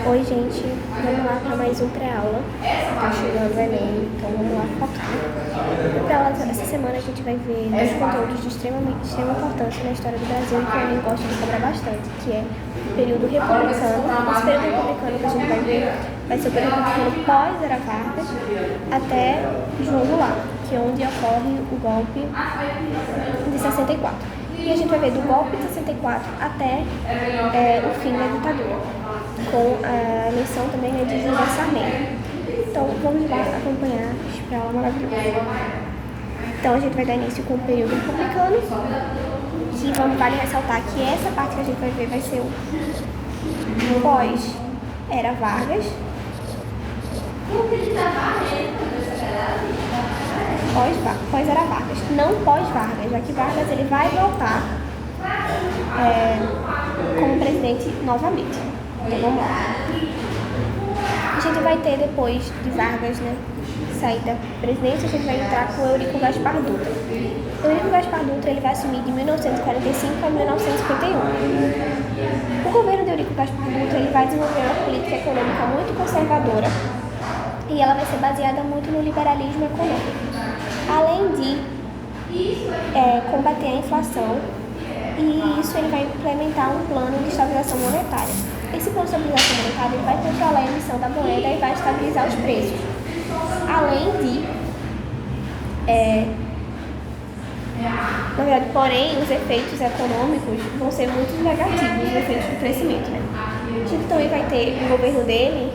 Oi, gente, vamos lá para mais um pré-aula. Tá chegando o Enem, então vamos lá focar. No pré-aula essa semana a gente vai ver dois conteúdos de extrema importância na história do Brasil que o Enem gosta de cobrar bastante, que é o período republicano. Esse período republicano que a gente vai ver vai ser o período republicano pós-Era Vargas até João Goulart, que é onde ocorre o golpe de 64. E a gente vai ver do golpe de 64 até o fim da ditadura, com a eleição também de José Sarney. Então, vamos lá acompanhar essa aula maravilhosa. Então, a gente vai dar início com o período republicano, que vale ressaltar que essa parte que a gente vai ver vai ser o pós-Era Vargas, pós-Era Vargas, não pós-Vargas, já que Vargas ele vai voltar como presidente novamente. Então vamos lá. A gente vai ter depois de Vargas, sair da presidência, a gente vai entrar com Eurico Gaspar Dutra. Eurico Gaspar Dutra ele vai assumir de 1945 a 1951. O governo de Eurico Gaspar Dutra ele vai desenvolver uma política econômica muito conservadora e ela vai ser baseada muito no liberalismo econômico, além de combater a inflação, e isso ele vai implementar um plano de estabilização monetária. Esse plano de estabilização monetária ele vai controlar a emissão da moeda e vai estabilizar os preços, além de na verdade, porém, os efeitos econômicos vão ser muito negativos, os efeitos do crescimento, A gente também vai ter o governo dele,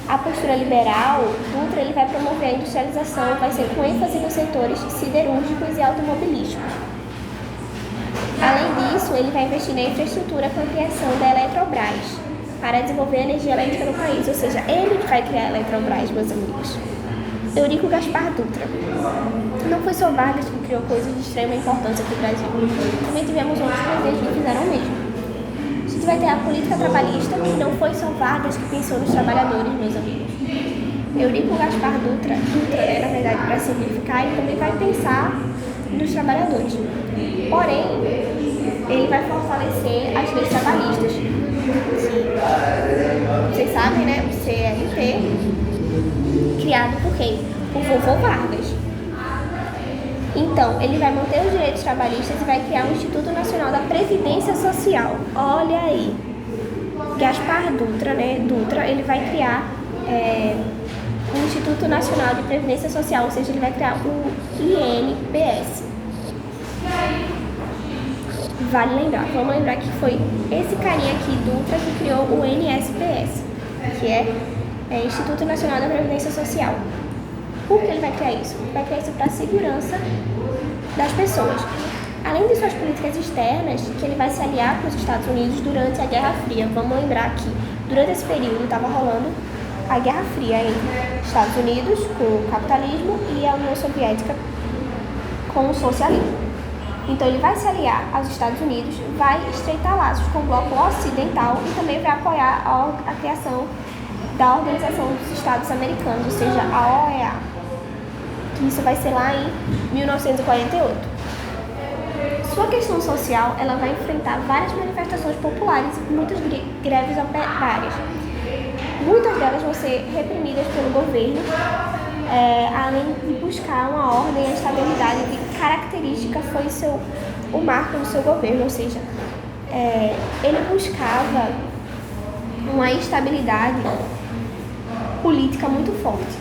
a postura liberal. Dutra ele vai promover a industrialização, vai ser com ênfase nos setores siderúrgicos e automobilísticos. Além disso, ele vai investir na infraestrutura com a criação da Eletrobras para desenvolver a energia elétrica no país, ou seja, ele vai criar a Eletrobras, meus amigos. Eurico Gaspar Dutra. Não foi só Vargas que criou coisas de extrema importância para o Brasil. Também tivemos outros presidentes que fizeram o mesmo. A gente vai ter a política trabalhista, que não foi só Vargas que pensou nos trabalhadores, meus amigos. Eurico Gaspar Dutra, na verdade, para simplificar, ele também vai pensar nos trabalhadores. Porém, ele vai fortalecer as leis trabalhistas. Vocês sabem, o CLT, criado por quem? Por vovô Vargas. Então, ele vai manter os direitos trabalhistas e vai criar o Instituto Nacional da Previdência Social. Olha aí. Gaspar Dutra, Dutra, ele vai criar o Instituto Nacional de Previdência Social, ou seja, ele vai criar o INPS. Vale lembrar, vamos lembrar que foi esse carinha aqui, Dutra, que criou o INSPS, que é Instituto Nacional da Previdência Social. Por que ele vai criar isso? Ele vai criar isso para a segurança das pessoas. Além de suas políticas externas, que ele vai se aliar com os Estados Unidos durante a Guerra Fria. Vamos lembrar que durante esse período estava rolando a Guerra Fria entre Estados Unidos com o capitalismo e a União Soviética com o socialismo. Então ele vai se aliar aos Estados Unidos, vai estreitar laços com o bloco ocidental e também vai apoiar a criação da Organização dos Estados Americanos, ou seja, a OEA, que isso vai ser lá em 1948. Sua questão social, ela vai enfrentar várias manifestações populares e muitas greves operárias. Muitas delas vão ser reprimidas pelo governo, além de buscar uma ordem e a estabilidade que característica foi o marco do seu governo, ou seja, ele buscava uma estabilidade política muito forte.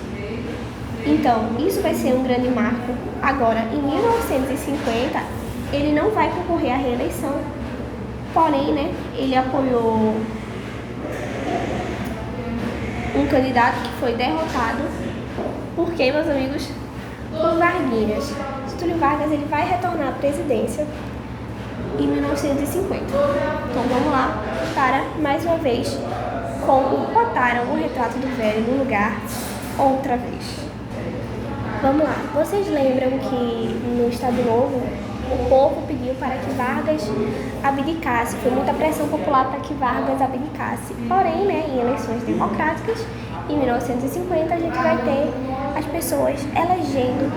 Então, isso vai ser um grande marco. Agora, em 1950, ele não vai concorrer à reeleição, porém, ele apoiou um candidato que foi derrotado. Por quê, meus amigos? Por Varguinhas. Getúlio Vargas ele vai retornar à presidência em 1950. Então vamos lá para, mais uma vez, com o Botaram o Retrato do Velho no Lugar outra vez. Vamos lá. Vocês lembram que no Estado Novo o povo pediu para que Vargas abdicasse, foi muita pressão popular para que Vargas abdicasse. Porém, em eleições democráticas, em 1950, a gente vai ter as pessoas reelegendo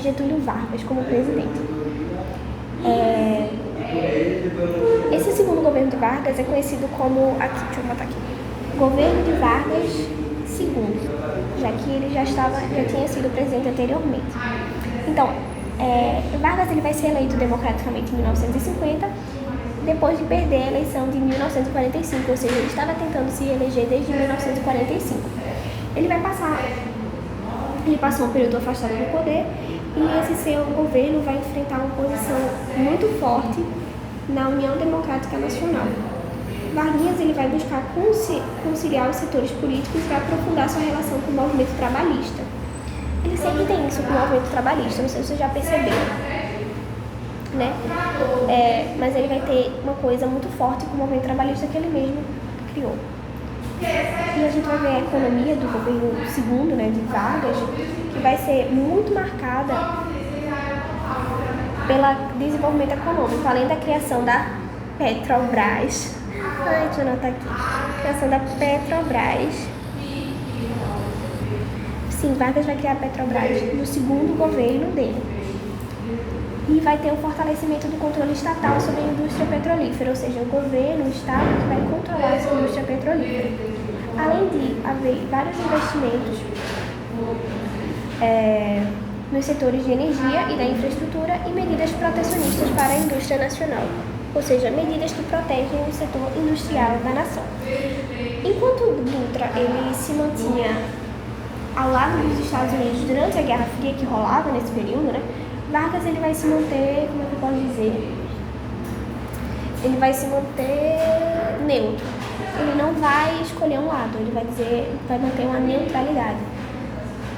Getúlio Vargas como presidente. Esse segundo governo de Vargas é conhecido como, aqui, deixa eu botar aqui, governo de Vargas II, já que ele já tinha sido presidente anteriormente. Então, Vargas ele vai ser eleito democraticamente em 1950, depois de perder a eleição de 1945, ou seja, ele estava tentando se eleger desde 1945. Ele passou um período afastado do poder e esse seu governo vai enfrentar uma oposição muito forte na União Democrática Nacional. Varguinhas ele vai buscar conciliar os setores políticos e vai aprofundar sua relação com o movimento trabalhista. Ele sempre tem isso com o movimento trabalhista, não sei se você já percebeu, né? Mas ele vai ter uma coisa muito forte com o movimento trabalhista que ele mesmo criou. E a gente vai ver a economia do governo segundo, né, de Vargas, que vai ser muito marcada pelo desenvolvimento econômico, além da criação da Petrobras. Deixa eu anotar aqui. Criação da Petrobras. Sim, Vargas vai criar a Petrobras no segundo governo dele. E vai ter um fortalecimento do controle estatal sobre a indústria petrolífera, ou seja, o governo, o Estado, que vai controlar essa indústria petrolífera. Além de haver vários investimentos nos setores de energia e da infraestrutura e medidas protecionistas para a indústria nacional, ou seja, medidas que protegem o setor industrial da nação. Enquanto Dutra ele se mantinha ao lado dos Estados Unidos durante a Guerra Fria que rolava nesse período, né, Vargas ele vai se manter, como é que eu posso dizer? Ele vai se manter neutro. Ele não vai escolher um lado, ele vai manter uma neutralidade.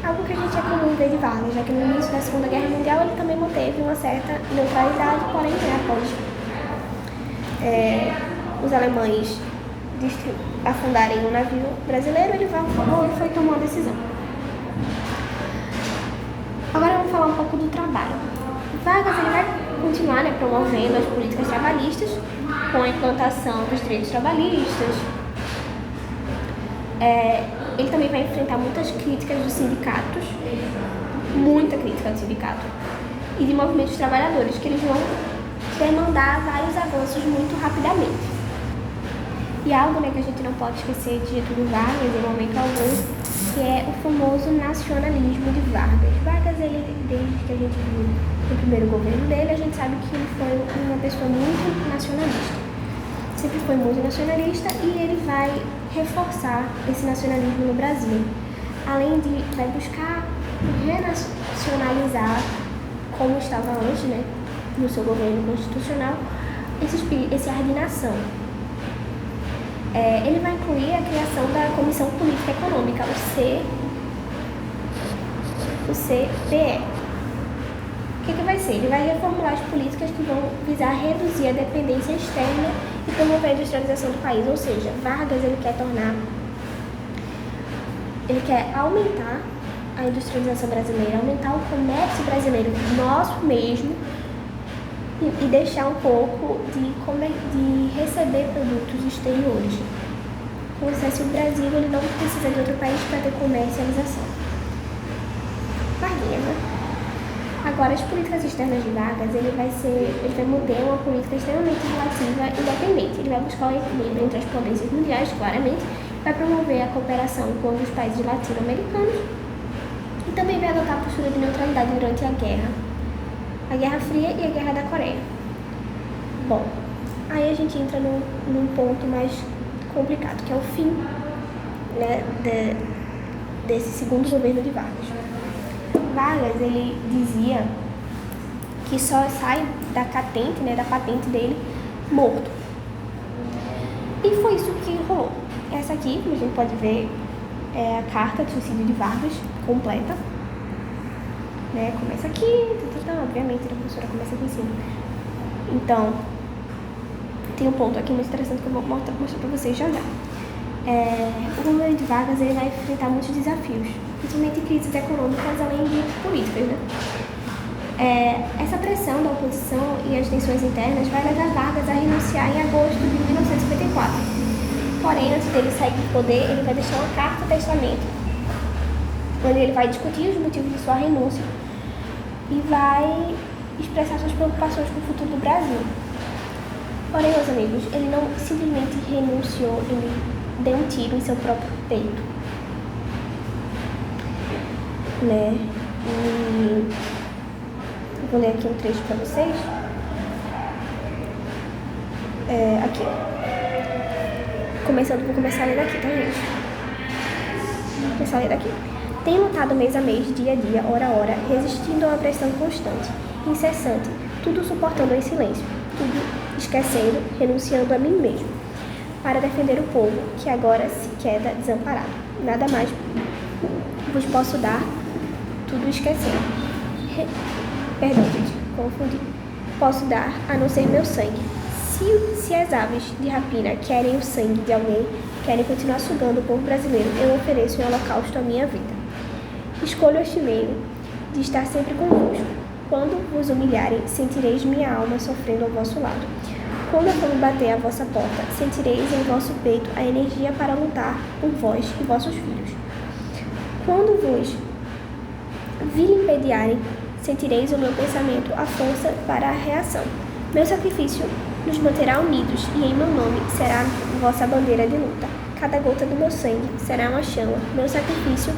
Algo que a gente é comum ver de Vargas, já que no início da Segunda Guerra Mundial ele também manteve uma certa neutralidade, porém, após os alemães afundarem um navio brasileiro, ele foi tomar uma decisão. Agora vamos falar um pouco do trabalho. Vargas ele vai continuar promovendo as políticas trabalhistas com a implantação dos direitos trabalhistas. Ele também vai enfrentar muitas críticas dos sindicatos, muita crítica do sindicato e de movimentos de trabalhadores, que eles vão demandar vários avanços muito rapidamente. E algo que a gente não pode esquecer de Getúlio Vargas em momento algum, que é o famoso nacionalismo de Vargas. Vargas, desde que a gente viu no primeiro governo dele, a gente sabe que ele foi uma pessoa muito nacionalista. Sempre foi muito nacionalista e ele vai reforçar esse nacionalismo no Brasil. Além de vai buscar renacionalizar como estava antes, né, no seu governo constitucional, esse ar de nação. Ele vai incluir a criação da Comissão Política Econômica, o CPE. O que vai ser? Ele vai reformular as políticas que vão visar reduzir a dependência externa e promover a industrialização do país. Ou seja, Vargas ele quer aumentar a industrialização brasileira, aumentar o comércio brasileiro nosso mesmo e deixar um pouco de receber produtos exteriores. Como se o Brasil ele não precisa de outro país para ter comercialização. Varguinha, né? Agora, as políticas externas de Vargas, ele vai manter uma política extremamente relativa e independente. Ele vai buscar o equilíbrio entre as potências mundiais, claramente, vai promover a cooperação com os países latino-americanos e também vai adotar a postura de neutralidade durante a Guerra Fria e a Guerra da Coreia. Bom, aí a gente entra num ponto mais complicado, que é o fim, né, desse segundo governo de Vargas. Vargas, ele dizia que só sai da patente dele, morto. E foi isso que rolou. Essa aqui, como a gente pode ver, é a carta de suicídio de Vargas, completa. Né? Começa aqui, obviamente a professora começa aqui em cima. Então, tem um ponto aqui muito interessante que eu vou mostrar para vocês já. O governo de Vargas ele vai enfrentar muitos desafios, principalmente crises econômicas, além de políticas, né? Essa pressão da oposição e as tensões internas vai levar Vargas a renunciar em agosto de 1954. Porém, antes dele sair do poder, ele vai deixar uma carta-testamento, onde ele vai discutir os motivos de sua renúncia e vai expressar suas preocupações com o futuro do Brasil. Porém, meus amigos, ele não simplesmente renunciou, ele deu um tiro em seu próprio peito, né? E vou ler aqui um trecho para vocês. Aqui. Vou começar a ler daqui, tá, gente? Vou começar a ler daqui. Tenho lutado mês a mês, dia a dia, hora a hora, resistindo a uma pressão constante, incessante, tudo suportando em silêncio, tudo esquecendo, renunciando a mim mesmo, para defender o povo que agora se queda desamparado. Nada mais vos posso dar, tudo esquecendo. Perdão, gente, confundi. Posso dar a não ser meu sangue. Se as aves de rapina querem o sangue de alguém, querem continuar sugando o povo brasileiro, eu ofereço em holocausto a minha vida. Escolho este meio de estar sempre convosco. Quando vos humilharem, sentireis minha alma sofrendo ao vosso lado. Quando a fome bater à vossa porta, sentireis em vosso peito a energia para lutar por vós e vossos filhos. Quando vos vilipendiarem, sentireis o meu pensamento a força para a reação. Meu sacrifício nos manterá unidos e em meu nome será vossa bandeira de luta. Cada gota do meu sangue será uma chama. Meu sacrifício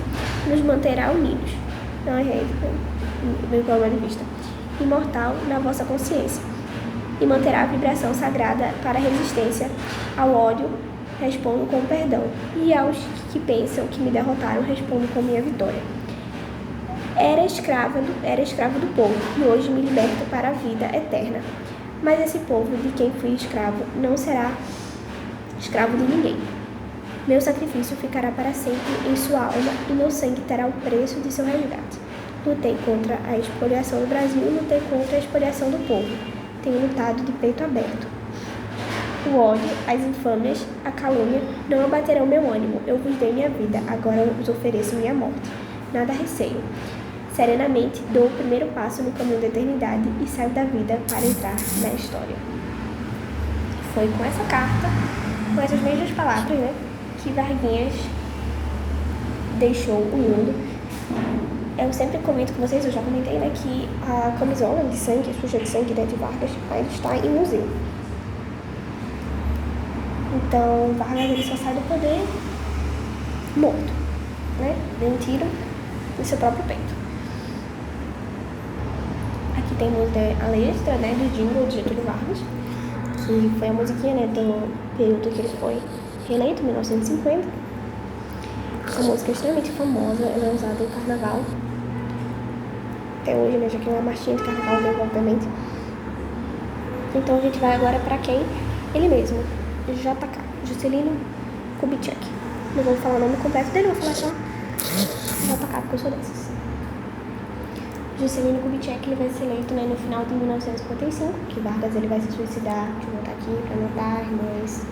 nos manterá unidos. Não errei, meu problema de vista. Imortal na vossa consciência. E manterá a vibração sagrada para a resistência ao ódio, respondo com perdão. E aos que pensam que me derrotaram, respondo com minha vitória. Era escravo do povo, e hoje me liberto para a vida eterna. Mas esse povo de quem fui escravo não será escravo de ninguém. Meu sacrifício ficará para sempre em sua alma, e meu sangue terá o preço de seu resgate. Lutei contra a expoliação do Brasil, lutei contra a expoliação do povo. Tenho lutado de peito aberto. O ódio, as infâmias, a calúnia não abaterão meu ânimo. Eu vos dei minha vida, agora eu vos ofereço minha morte. Nada receio. Serenamente dou o primeiro passo no caminho da eternidade e saio da vida para entrar na história. Foi com essa carta, com essas mesmas palavras, né, que Varguinhas deixou o mundo. Eu sempre comento com vocês, eu já comentei, né, que a camisola de sangue, a suja de sangue, né, de Vargas, ainda está em museu. Então, Vargas ele só sai do poder morto, né, deu um tiro no seu próprio peito. Aqui tem a letra, né, do jingle de Getúlio Vargas, que foi a musiquinha, né, do período que ele foi reeleito, 1950. Essa música é extremamente famosa, ela é usada em carnaval. Até hoje, né, já que é uma marchinha de carnaval, né, obviamente. Então a gente vai agora para quem? Ele mesmo, JK, Juscelino Kubitschek. Não vou falar o nome completo dele, vou falar só JK, porque eu sou dessas. Juscelino Kubitschek ele vai ser eleito, né, no final de 1955, que Vargas ele vai se suicidar, deixa eu voltar aqui para anotar, mas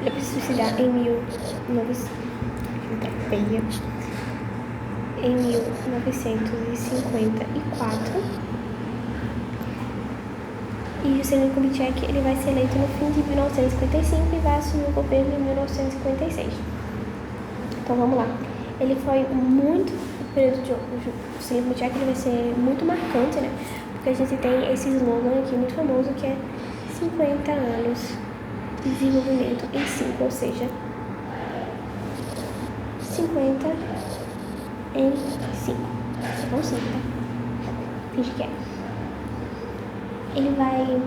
ele vai se suicidar em 1954. E Juscelino Kubitschek ele vai ser eleito no fim de 1955 e vai assumir o governo em 1956. Então vamos lá. Ele foi muito, o período de Juscelino Kubitschek ele vai ser muito marcante, né? Porque a gente tem esse slogan aqui muito famoso que é 50 anos de desenvolvimento em 5, ou seja, 50 em 5. São 5, tá? Finge que é. Ele vai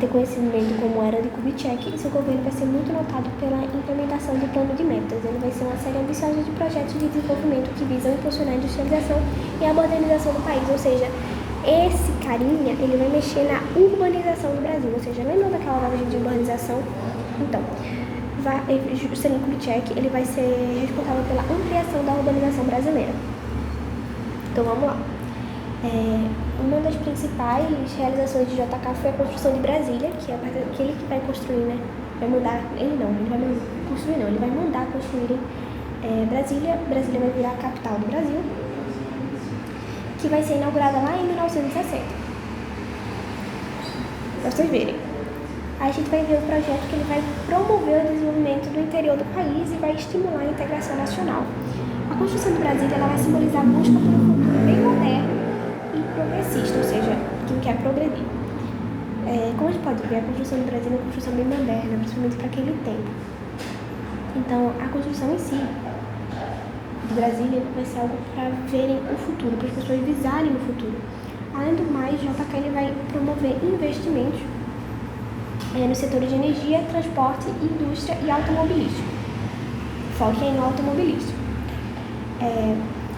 ter conhecimento como era de Kubitschek e seu governo vai ser muito notado pela implementação do plano de metas. Ele vai ser uma série ambiciosa de projetos de desenvolvimento que visam impulsionar a industrialização e a modernização do país, ou seja, esse carinha, ele vai mexer na urbanização do Brasil, ou seja, lembra daquela nova de urbanização? Então, Juscelino Kubitschek, ele vai ser responsável pela ampliação da urbanização brasileira. Então, vamos lá. Uma das principais realizações de JK foi a construção de Brasília, que é aquele que vai construir, né? Vai mandar, ele vai construir não, ele vai mandar construírem Brasília. Brasília vai virar a capital do Brasil, que vai ser inaugurada lá em 1960. Pra vocês verem. Aí a gente vai ver o projeto que ele vai promover o desenvolvimento do interior do país e vai estimular a integração nacional. A construção de Brasília ela vai simbolizar a busca por um futuro bem moderno e progressista, ou seja, quem quer progredir. Como a gente pode ver, a construção do Brasil é uma construção bem moderna, principalmente para aquele tempo. Então, a construção em si de Brasília vai ser algo para verem o futuro, para as pessoas visarem o futuro. Além do mais, o JK ele vai promover investimentos no setor de energia, transporte, indústria e automobilístico. Foque aí no automobilístico.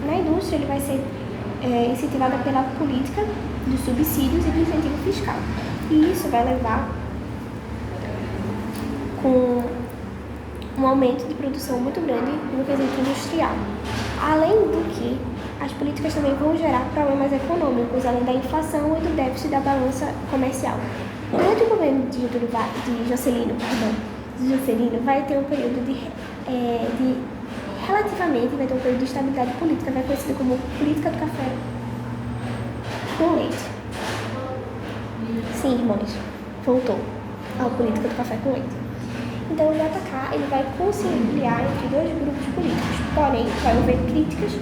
Na indústria, ele vai ser incentivada pela política de subsídios e de incentivo fiscal. E isso vai levar com um aumento de produção muito grande no quesito industrial. Além do que, as políticas também vão gerar problemas econômicos, além da inflação e do déficit da balança comercial. Durante o governo de Juscelino, vai ter um período relativamente, vai ter um período de estabilidade política, vai ser conhecido como política do café com leite. Sim, irmãos, voltou a política do café com leite. Então, o JK ele vai conciliar entre dois grupos políticos, porém, vai haver críticas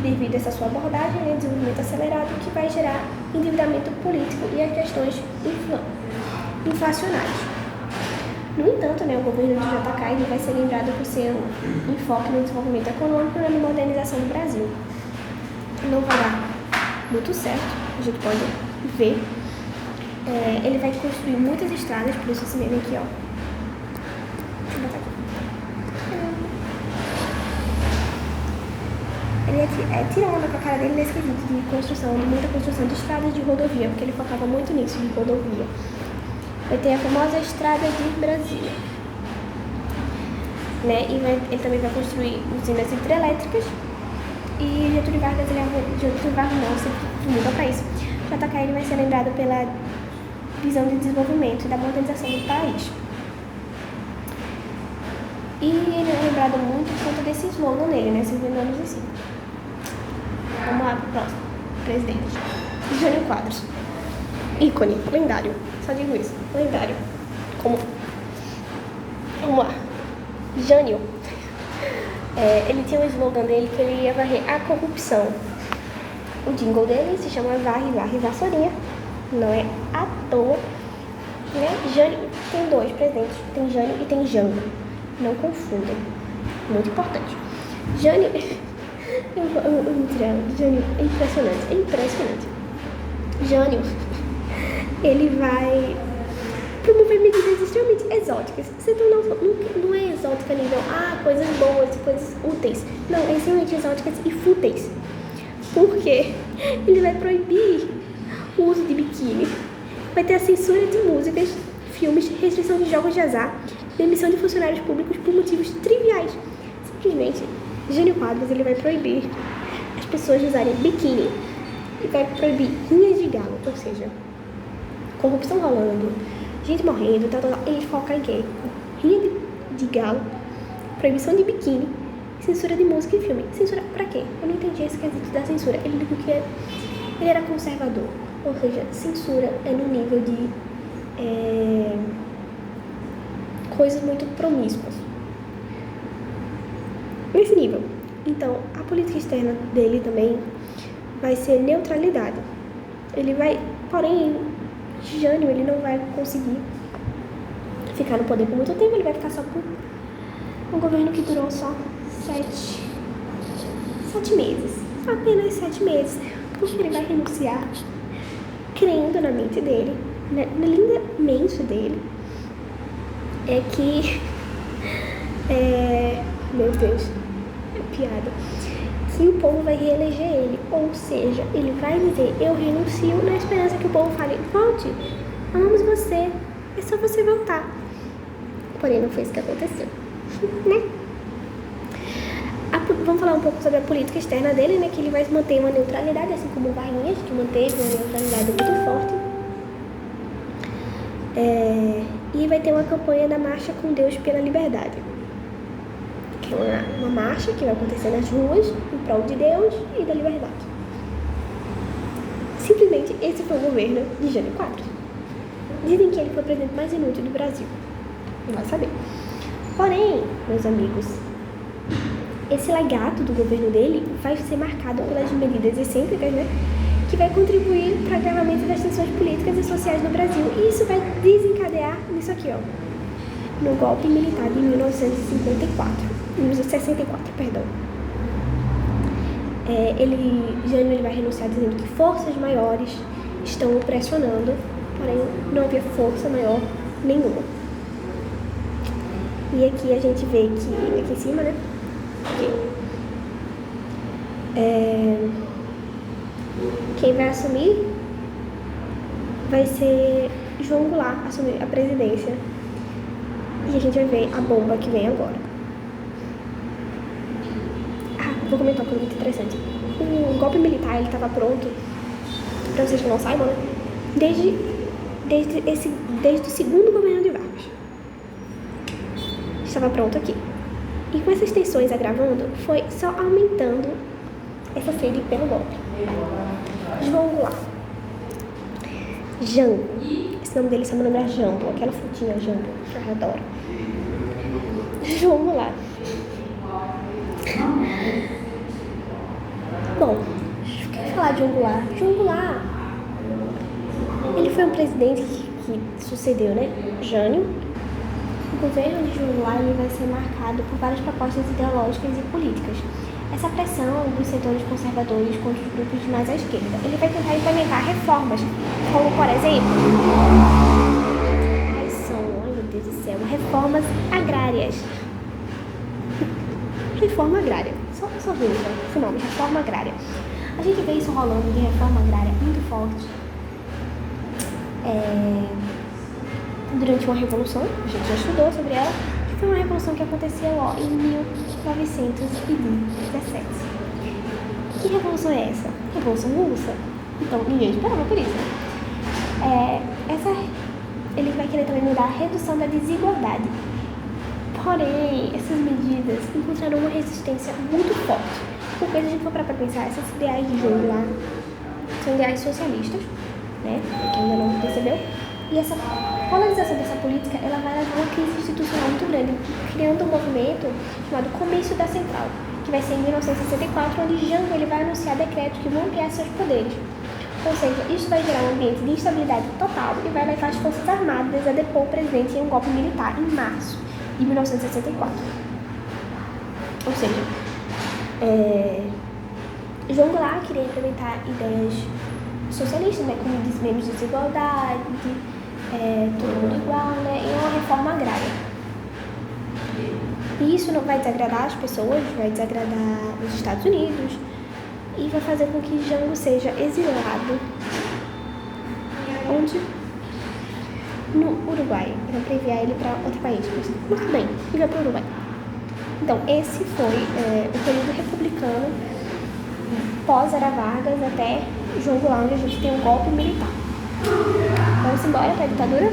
devido a essa sua abordagem, desenvolvimento acelerado, que vai gerar endividamento político e as questões inflacionárias. No entanto, o governo de JK ele vai ser lembrado por seu enfoque no desenvolvimento econômico e na modernização do Brasil. Não vai dar muito certo, a gente pode ver. Ele vai construir muitas estradas, por isso esse meme aqui, ó. Deixa eu botar aqui. Ele tira onda com a cara dele nesse quesito de construção, de muita construção de estradas de rodovia, porque ele focava muito nisso, de rodovia. Vai ter a famosa Estrada de Brasília. Ele também vai construir usinas hidrelétricas e Getúlio Vargas não, sempre muda para isso. JK ele vai ser lembrado pela visão de desenvolvimento e da modernização do país. E ele é lembrado muito por conta desse slogan nele, 50 anos em si. Vamos lá pro próximo. Presidente. Jânio Quadros. Ícone, lendário. Só digo isso, lendário. Vamos lá. Jânio. Ele tinha um slogan dele que ele ia varrer a corrupção. O jingle dele se chama Varre, Varre, Vassourinha. Não é à toa. Jânio tem dois presidentes. Tem Jânio e tem Jango. Não confundam. Muito importante. Jânio... Jânio é impressionante. Jânio, ele vai promover medidas extremamente exóticas. Você não é exótica nível, coisas boas, coisas úteis. Não, é extremamente exóticas e fúteis. Porque ele vai proibir o uso de biquíni. Vai ter a censura de músicas, filmes, restrição de jogos de azar, demissão de funcionários públicos por motivos triviais. Simplesmente, Jânio Quadros ele vai proibir as pessoas de usarem biquíni e vai proibir rinhas de galo, ou seja, corrupção rolando, gente morrendo, Ele foca em quê? Rinha de galo, proibição de biquíni, censura de música e filme. Censura pra quê? Eu não entendi esse quesito da censura. Ele dijo que ele era conservador, ou seja, censura é no nível de coisas muito promíscuas. Nesse nível. Então, a política externa dele também vai ser neutralidade. Porém, Jânio, ele não vai conseguir ficar no poder por muito tempo, ele vai ficar só por um governo que durou só 7 meses. Apenas 7 meses. Porque ele vai renunciar, crendo na mente dele, na linda mente dele, é que... meu Deus, é piada. Que o povo vai reeleger ele. Ou seja, ele vai dizer, eu renuncio, na esperança que o povo fale, volte, amamos você, é só você voltar. Porém, não foi isso que aconteceu, né? Vamos falar um pouco sobre a política externa dele, que ele vai manter uma neutralidade, assim como o Varginhas, que manteve uma neutralidade muito forte. E vai ter uma campanha da Marcha com Deus pela Liberdade. Que é uma marcha que vai acontecer nas ruas em prol de Deus e da liberdade. Simplesmente esse foi o governo de Jânio Quadros. Dizem que ele foi o presidente mais inútil do Brasil. Não vai saber. Porém, meus amigos, esse legado do governo dele vai ser marcado pelas medidas excêntricas, que vai contribuir para o agravamento das tensões políticas e sociais no Brasil. E isso vai desencadear nisso aqui, ó, no golpe militar de 1964, perdão. Jânio vai renunciar dizendo que forças maiores estão o pressionando, porém não havia força maior nenhuma. E aqui a gente vê que, aqui em cima, né? Aqui. Quem vai assumir vai ser João Goulart, assumir a presidência. E a gente vai ver a bomba que vem agora. Vou comentar uma coisa muito interessante. O golpe militar, ele estava pronto, para vocês que não saibam, né? Desde o segundo governo de Vargas. Estava pronto aqui. E com essas tensões agravando, foi só aumentando essa sede pelo golpe. João Goulart. Jango. Esse nome dele, se não me lembra, é Jambo. Aquela frutinha Jambo, que eu adoro. João Goulart. Bom, eu quero falar de João Goulart. João Goulart, ele foi um presidente que sucedeu, né, Jânio. O governo de João Goulart ele vai ser marcado por várias propostas ideológicas e políticas. Essa pressão dos setores conservadores contra os grupos mais à esquerda. Ele vai tentar implementar reformas, como, por exemplo, ai meu Deus do céu, reformas agrárias. Reforma agrária. Só veja esse nome, reforma agrária. A gente vê isso rolando de reforma agrária muito forte durante uma revolução, a gente já estudou sobre ela, que foi uma revolução que aconteceu em 1917. Que revolução é essa? Revolução Russa. Então, ninguém esperava por isso. Ele vai querer também mudar a redução da desigualdade. Porém, essas medidas encontraram uma resistência muito forte. Porque se a gente for para pensar, esses ideais de João Goulart são ideais socialistas, né? Quem ainda não percebeu. E essa polarização dessa política, ela vai levar a uma crise institucional muito grande, criando um movimento chamado Comício da Central, que vai ser em 1964, onde Jango ele vai anunciar decretos que vão ampliar seus poderes. Ou seja, isso vai gerar um ambiente de instabilidade total e vai levar as Forças Armadas a depor o presidente em um golpe militar em março de 1964. Ou seja, João Goulart queria implementar ideias socialistas, né, como menos desigualdade, todo mundo igual, né, e uma reforma agrária. E isso não vai desagradar as pessoas, vai desagradar os Estados Unidos e vai fazer com que Jango seja exilado. Onde? No Uruguai. Era para enviar ele para outro país. Mas muito bem, enviou para o Uruguai. Então, esse foi o período republicano pós-Era Vargas até João Goulart, onde a gente tem um golpe militar. Vamos embora para a ditadura?